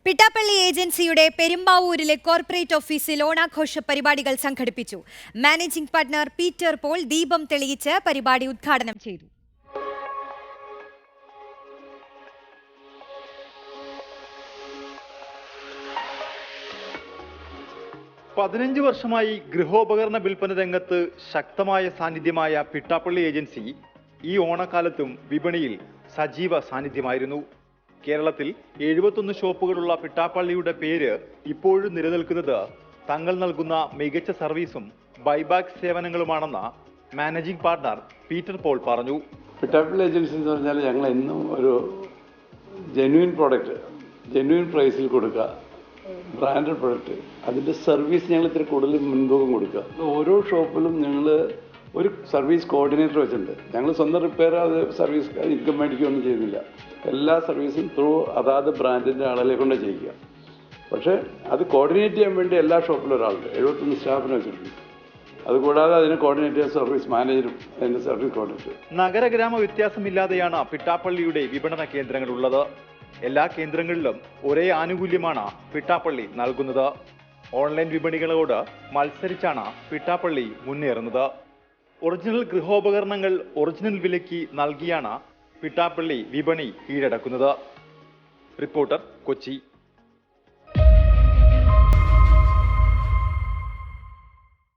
പിട്ടാപ്പള്ളി ഏജൻസിയുടെ പെരുമ്പാവൂരിലെ കോർപ്പറേറ്റ് ഓഫീസിൽ ഓണാഘോഷ പരിപാടികൾ സംഘടിപ്പിച്ചു. മാനേജിംഗ് പാർട്ണർ പീറ്റർ പോൾ ദീപം തെളിയിച്ച് പരിപാടി ഉദ്ഘാടനം ചെയ്തു. പതിനഞ്ച് വർഷമായി ഗൃഹോപകരണ വിൽപ്പന രംഗത്ത് ശക്തമായ സാന്നിധ്യമായ പിട്ടാപ്പള്ളി ഏജൻസി ഈ ഓണക്കാലത്തും വിപണിയിൽ സജീവ സാന്നിധ്യമായിരുന്നു. കേരളത്തിൽ 71 ഷോപ്പുകളുള്ള പിട്ടാപ്പള്ളിയുടെ പേര് ഇപ്പോഴും നിലനിൽക്കുന്നത് തങ്ങൾ നൽകുന്ന മികച്ച സർവീസും ബൈബാക്ക് സേവനങ്ങളുമാണെന്ന് മാനേജിംഗ് പാർട്ണർ പീറ്റർ പോൾ പറഞ്ഞു. പിട്ടാപ്പള്ളി ഏജൻസി എന്ന് പറഞ്ഞാൽ ഞങ്ങൾ എന്നും ഒരു ജെന്യൂൻ പ്രോഡക്റ്റ് ജെന്യൂൻ പ്രൈസിൽ കൊടുക്കുക, ബ്രാൻഡഡ് പ്രൊഡക്റ്റ്, അതിൻ്റെ സർവീസ് ഞങ്ങൾ ഇത്തിരി കൂടുതൽ മുൻതൂക്കം കൊടുക്കുക. ഓരോ ഷോപ്പിലും ഞങ്ങൾ ഒരു സർവീസ് കോർഡിനേറ്റർ വെച്ചിട്ടുണ്ട്. ഞങ്ങൾ സ്വന്തം റിപ്പയർ അത് സർവീസ് ഇൻകം മേടിക്കുകയൊന്നും ചെയ്യുന്നില്ല. എല്ലാ സർവീസും ത്രൂ അതാത് ബ്രാൻഡിൻ്റെ ആളുകളെ കൊണ്ട് ചെയ്യിക്കുക. പക്ഷേ അത് കോർഡിനേറ്റ് ചെയ്യാൻ വേണ്ടി എല്ലാ ഷോപ്പിലും ഒരാളുണ്ട്, 71 സ്റ്റാഫിനെ വെച്ചിട്ടുണ്ട്. അതുകൂടാതെ അതിന് കോർഡിനേറ്റ് ചെയ്യാൻ സർവീസ് മാനേജറും അതിൻ്റെ സർവീസ് കോർഡിനേറ്റർ. നഗരഗ്രാമ വ്യത്യാസമില്ലാതെയാണ് പിട്ടാപ്പള്ളിയുടെ വിപണന കേന്ദ്രങ്ങളുള്ളത്. എല്ലാ കേന്ദ്രങ്ങളിലും ഒരേ ആനുകൂല്യമാണ് പിട്ടാപ്പള്ളി നൽകുന്നത്. ഓൺലൈൻ വിപണികളോട് മത്സരിച്ചാണ് പിട്ടാപ്പള്ളി മുന്നേറുന്നത്. ഒറിജിനൽ ഗൃഹോപകരണങ്ങൾ ഒറിജിനൽ വിലയ്ക്ക് നൽകിയാണ് പിട്ടാപ്പള്ളി വിപണി കീഴടക്കുന്നത്. റിപ്പോർട്ടർ, കൊച്ചി.